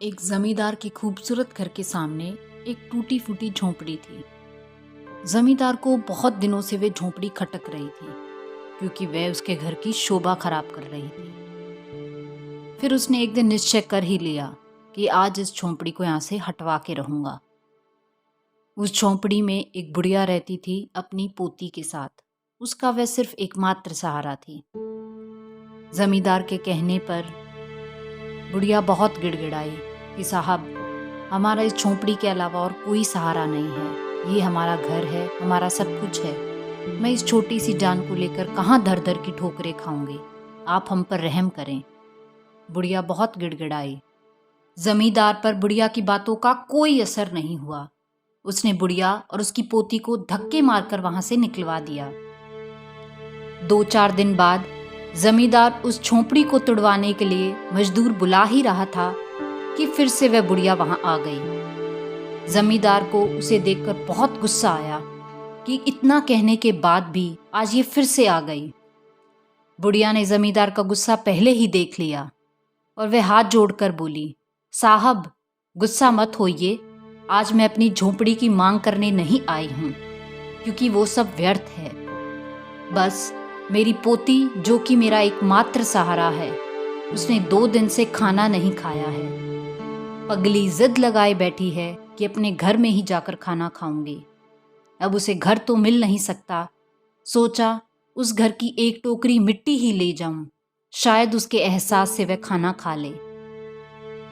एक जमींदार के खूबसूरत घर के सामने एक टूटी फूटी झोंपड़ी थी। जमींदार को बहुत दिनों से वे झोंपड़ी खटक रही थी क्योंकि वह उसके घर की शोभा खराब कर रही थी। फिर उसने एक दिन निश्चय कर ही लिया कि आज इस झोंपड़ी को यहाँ से हटवा के रहूंगा। उस झोंपड़ी में एक बुढ़िया रहती थी अपनी पोती के साथ। उसका वह सिर्फ एकमात्र सहारा थी। जमींदार के कहने पर बुढ़िया बहुत गिड़गिड़ाई कि साहब, हमारा इस झोंपड़ी के अलावा और कोई सहारा नहीं है। ये हमारा घर है, हमारा सब कुछ है। मैं इस छोटी सी जान को लेकर कहाँ दर दर की ठोकरें खाऊंगी। आप हम पर रहम करें। बुढ़िया बहुत गिड़गिड़ाई। जमींदार पर बुढ़िया की बातों का कोई असर नहीं हुआ। उसने बुढ़िया और उसकी पोती को धक्के मारकर वहां से निकलवा दिया। 2-4 दिन बाद जमींदार उस झोंपड़ी को तुड़वाने के लिए मजदूर बुला ही रहा था कि फिर से वह बुढ़िया वहां आ गई। जमींदार को उसे देखकर बहुत गुस्सा आया कि इतना कहने के बाद भी आज ये फिर से आ गई। बुढ़िया ने जमींदार का गुस्सा पहले ही देख लिया और वह हाथ जोड़कर बोली, साहब, गुस्सा मत होइए। आज मैं अपनी झोंपड़ी की मांग करने नहीं आई हूं क्योंकि वो सब व्यर्थ है। बस मेरी पोती, जो कि मेरा एकमात्र सहारा है, उसने 2 दिन से खाना नहीं खाया है। पगली जिद लगाए बैठी है कि अपने घर में ही जाकर खाना खाऊंगी। अब उसे घर तो मिल नहीं सकता। सोचा उस घर की एक टोकरी मिट्टी ही ले जाऊं, शायद उसके एहसास से वह खाना खा ले।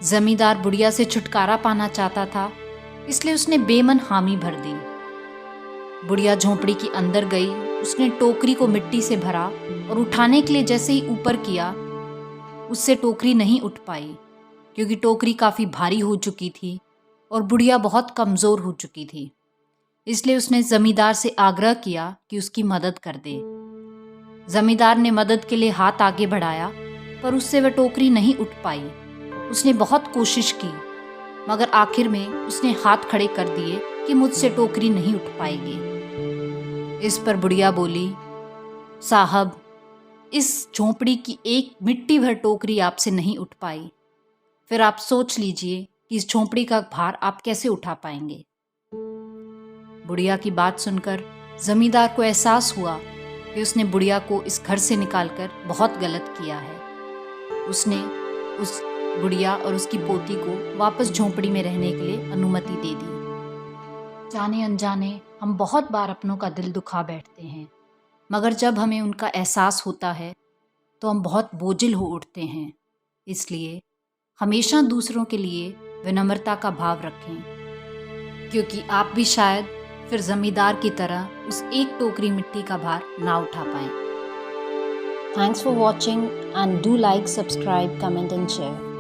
जमींदार बुढ़िया से छुटकारा पाना चाहता था, इसलिए उसने बेमन हामी भर दी। बुढ़िया झोंपड़ी के अंदर गई। उसने टोकरी को मिट्टी से भरा और उठाने के लिए जैसे ही ऊपर किया, उससे टोकरी नहीं उठ पाई क्योंकि टोकरी काफ़ी भारी हो चुकी थी और बुढ़िया बहुत कमज़ोर हो चुकी थी। इसलिए उसने ज़मींदार से आग्रह किया कि उसकी मदद कर दे। ज़मींदार ने मदद के लिए हाथ आगे बढ़ाया, पर उससे वह टोकरी नहीं उठ पाई। उसने बहुत कोशिश की, मगर आखिर में उसने हाथ खड़े कर दिए कि मुझसे टोकरी नहीं उठ पाएगी। इस पर बुढ़िया बोली, साहब, इस झोंपड़ी की एक मिट्टी भर टोकरी आपसे नहीं उठ पाई। फिर आप सोच लीजिए कि इस झोंपड़ी का भार आप कैसे उठा पाएंगे। बुढ़िया की बात सुनकर जमींदार को एहसास हुआ कि उसने बुढ़िया को इस घर से निकालकर बहुत गलत किया है। उसने उस बुढ़िया और उसकी पोती को वापस झोंपड़ी में रहने के लिए अनुमति दे दी। जाने अनजाने हम बहुत बार अपनों का दिल दुखा बैठते हैं, मगर जब हमें उनका एहसास होता है तो हम बहुत बोझिल हो उठते हैं। इसलिए हमेशा दूसरों के लिए विनम्रता का भाव रखें, क्योंकि आप भी शायद फिर जमींदार की तरह उस एक टोकरी मिट्टी का भार ना उठा पाएं। Thanks for watching and do like, subscribe, comment and share.